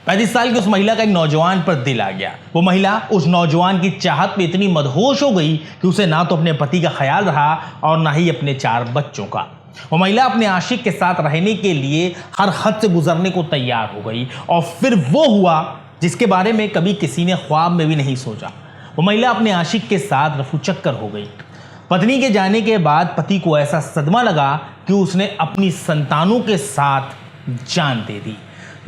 35 साल की उस महिला का एक नौजवान पर दिल आ गया। वो महिला उस नौजवान की चाहत में इतनी मदहोश हो गई कि उसे ना तो अपने पति का ख्याल रहा और ना ही अपने 4 बच्चों का। वो महिला अपने आशिक के साथ रहने के लिए हर हद से गुजरने को तैयार हो गई और फिर वो हुआ जिसके बारे में कभी किसी ने ख्वाब में भी नहीं सोचा। वो महिला अपने आशिक के साथ रफूचक्कर हो गई। पत्नी के जाने के बाद पति को ऐसा सदमा लगा कि उसने अपनी संतानों के साथ जान दे दी।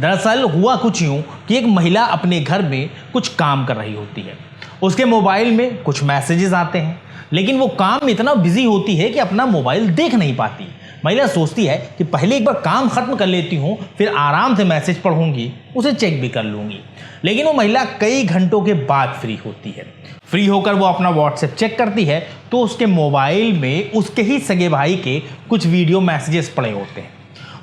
दरअसल हुआ कुछ यूं कि एक महिला अपने घर में कुछ काम कर रही होती है। उसके मोबाइल में कुछ मैसेजेस आते हैं, लेकिन वो काम में इतना बिजी होती है कि अपना मोबाइल देख नहीं पाती। महिला सोचती है कि पहले एक बार काम खत्म कर लेती हूँ, फिर आराम से मैसेज पढ़ूंगी, उसे चेक भी कर लूंगी। लेकिन वो महिला कई घंटों के बाद फ्री होती है। फ्री होकर वो अपना व्हाट्सएप चेक करती है तो उसके मोबाइल में उसके ही सगे भाई के कुछ वीडियो मैसेजेस पड़े होते हैं।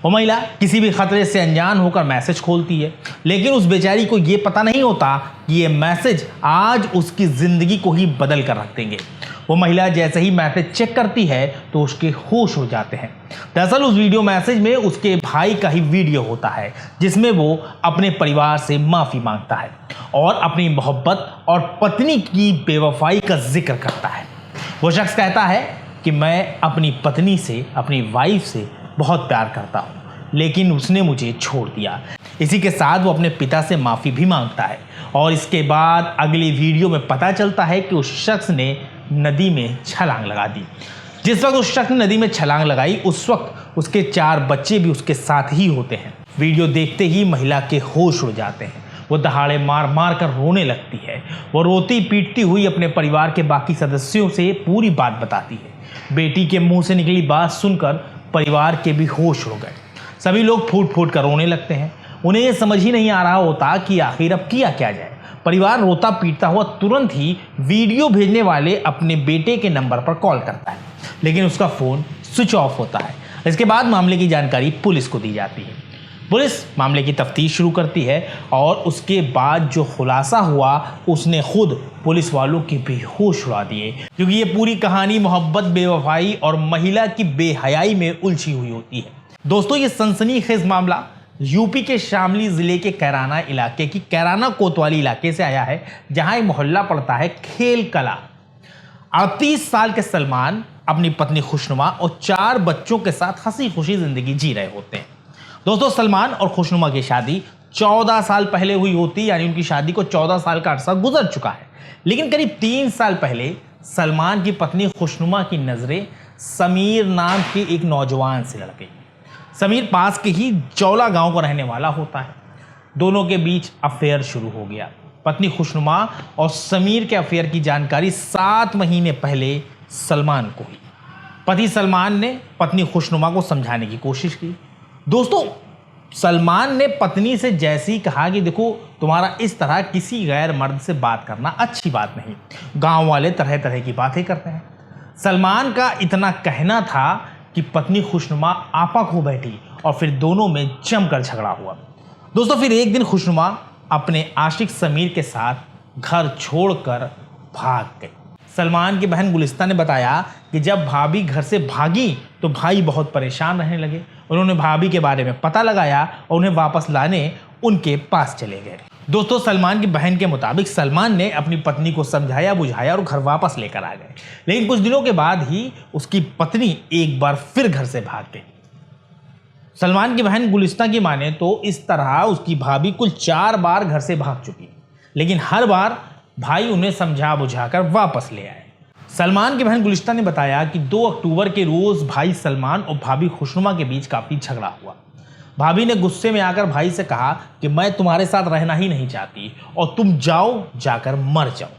वो महिला किसी भी खतरे से अनजान होकर मैसेज खोलती है, लेकिन उस बेचारी को ये पता नहीं होता कि ये मैसेज आज उसकी ज़िंदगी को ही बदल कर रख देंगे। वो महिला जैसे ही मैसेज चेक करती है तो उसके होश हो जाते हैं। दरअसल उस वीडियो मैसेज में उसके भाई का ही वीडियो होता है, जिसमें वो अपने परिवार से माफ़ी मांगता है और अपनी मोहब्बत और पत्नी की बेवफाई का जिक्र करता है। वो शख्स कहता है कि मैं अपनी पत्नी से, अपनी वाइफ से बहुत प्यार करता हूँ, लेकिन उसने मुझे छोड़ दिया। इसी के साथ वो अपने पिता से माफ़ी भी मांगता है और इसके बाद अगली वीडियो में पता चलता है कि उस शख्स ने नदी में छलांग लगा दी। जिस वक्त उस शख्स ने नदी में छलांग लगाई, उस वक्त उसके 4 बच्चे भी उसके साथ ही होते हैं। वीडियो देखते ही महिला के होश उड़ जाते हैं। वो दहाड़े मार मार कर रोने लगती है। वो रोती पीटती हुई अपने परिवार के बाकी सदस्यों से पूरी बात बताती है। बेटी के मुंह से निकली बात सुनकर परिवार के भी होश उड़ गए। सभी लोग फूट फूट कर रोने लगते हैं। उन्हें यह समझ ही नहीं आ रहा होता कि आखिर अब किया क्या जाए। परिवार रोता पीटता हुआ तुरंत ही वीडियो भेजने वाले अपने बेटे के नंबर पर कॉल करता है, लेकिन उसका फ़ोन स्विच ऑफ होता है। इसके बाद मामले की जानकारी पुलिस को दी जाती है। पुलिस मामले की तफ्तीश शुरू करती है और उसके बाद जो खुलासा हुआ उसने खुद पुलिस वालों के बेहोश उड़ा दिए, क्योंकि ये पूरी कहानी मोहब्बत, बेवफाई और महिला की बेहयाई में उलझी हुई होती है। दोस्तों, ये सनसनीखेज मामला यूपी के शामली जिले के कैराना इलाके की कैराना कोतवाली इलाके से आया है, जहां एक मोहल्ला पड़ता है खेल कला। 38 साल के सलमान अपनी पत्नी खुशनुमा और 4 बच्चों के साथ हंसी खुशी जिंदगी जी रहे होते हैं। दोस्तों, सलमान और खुशनुमा की शादी 14 साल पहले हुई होती, यानी उनकी शादी को 14 साल का अरसा गुजर चुका है। लेकिन करीब 3 साल पहले सलमान की पत्नी खुशनुमा की नज़रें समीर नाम के एक नौजवान से लड़ गई। समीर पास के ही जौला गांव का रहने वाला होता है। दोनों के बीच अफेयर शुरू हो गया। पत्नी खुशनुमा और समीर के अफेयर की जानकारी 7 महीने पहले सलमान को हुई। पति सलमान ने पत्नी खुशनुमा को समझाने की कोशिश की। दोस्तों, सलमान ने पत्नी से जैसे ही कहा कि देखो, तुम्हारा इस तरह किसी गैर मर्द से बात करना अच्छी बात नहीं, गांव वाले तरह तरह की बातें करते हैं। सलमान का इतना कहना था कि पत्नी खुशनुमा आपा खो बैठी और फिर दोनों में जमकर झगड़ा हुआ। दोस्तों, फिर एक दिन खुशनुमा अपने आशिक समीर के साथ घर छोड़कर भाग गई। सलमान की बहन गुलिस्ता ने बताया कि जब भाभी घर से भागी तो भाई बहुत परेशान रहने लगे। उन्होंने भाभी के बारे में पता लगाया और उन्हें वापस लाने उनके पास चले गए। दोस्तों, सलमान की बहन के मुताबिक सलमान ने अपनी पत्नी को समझाया बुझाया और घर वापस लेकर आ गए। लेकिन कुछ दिनों के बाद ही उसकी पत्नी एक बार फिर घर से भाग गई। सलमान की बहन गुलिस्ता की माने तो इस तरह उसकी भाभी कुल 4 बार घर से भाग चुकी, लेकिन हर बार भाई उन्हें समझा बुझाकर वापस ले आए। सलमान की बहन गुलिस्ता ने बताया कि 2 अक्टूबर के रोज भाई सलमान और भाभी खुशनुमा के बीच काफी झगड़ा हुआ। भाभी ने गुस्से में आकर भाई से कहा कि मैं तुम्हारे साथ रहना ही नहीं चाहती और तुम जाओ, जाकर मर जाओ।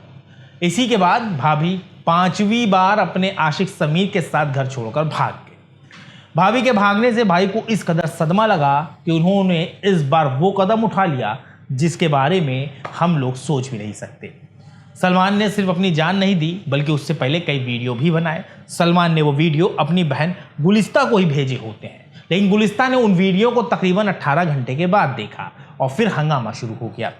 इसी के बाद भाभी 5वीं बार अपने आशिक समीर के साथ घर छोड़कर भाग गए। भाभी के भागने से भाई को इस कदर सदमा लगा कि उन्होंने इस बार वो कदम उठा लिया जिसके बारे में हम लोग सोच भी नहीं सकते। सलमान ने सिर्फ अपनी जान नहीं दी, बल्कि उससे पहले कई वीडियो भी बनाए। सलमान ने वो वीडियो अपनी बहन गुलिस्ता को ही भेजे होते हैं, लेकिन गुलिस्ता ने उन वीडियो को तकरीबन 18 घंटे के बाद देखा और फिर हंगामा शुरू हो गया।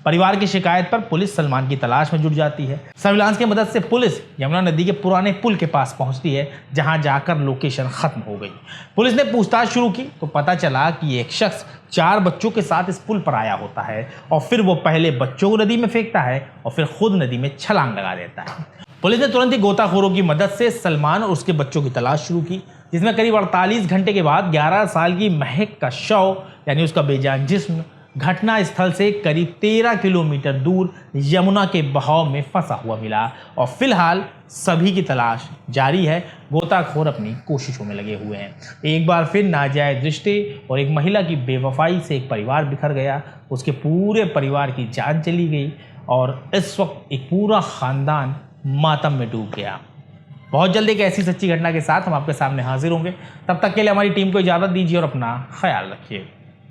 परिवार की शिकायत पर पुलिस सलमान की तलाश में जुट जाती है। सर्विलांस की मदद से पुलिस यमुना नदी के पुराने पुल के पास पहुंचती है, जहां जाकर लोकेशन खत्म हो गई। पुलिस ने पूछताछ शुरू की तो पता चला कि एक शख्स 4 बच्चों के साथ इस पुल पर आया होता है और फिर वो पहले बच्चों को नदी में फेंकता है और फिर खुद नदी में छलांग लगा देता है। पुलिस ने तुरंत ही गोताखोरों की मदद से सलमान और उसके बच्चों की तलाश शुरू की, जिसमें करीब 48 घंटे के बाद 11 साल की महक का शव यानी उसका बेजान जिस्म घटना स्थल से करीब 13 किलोमीटर दूर यमुना के बहाव में फंसा हुआ मिला और फिलहाल सभी की तलाश जारी है। गोताखोर अपनी कोशिशों में लगे हुए हैं। एक बार फिर नाजायज रिश्ते और एक महिला की बेवफाई से एक परिवार बिखर गया, उसके पूरे परिवार की जान चली गई और इस वक्त एक पूरा खानदान मातम में डूब गया। बहुत जल्द एक ऐसी सच्ची घटना के साथ हम आपके सामने हाजिर होंगे। तब तक के लिए हमारी टीम को इजाज़त दीजिए और अपना ख्याल रखिए।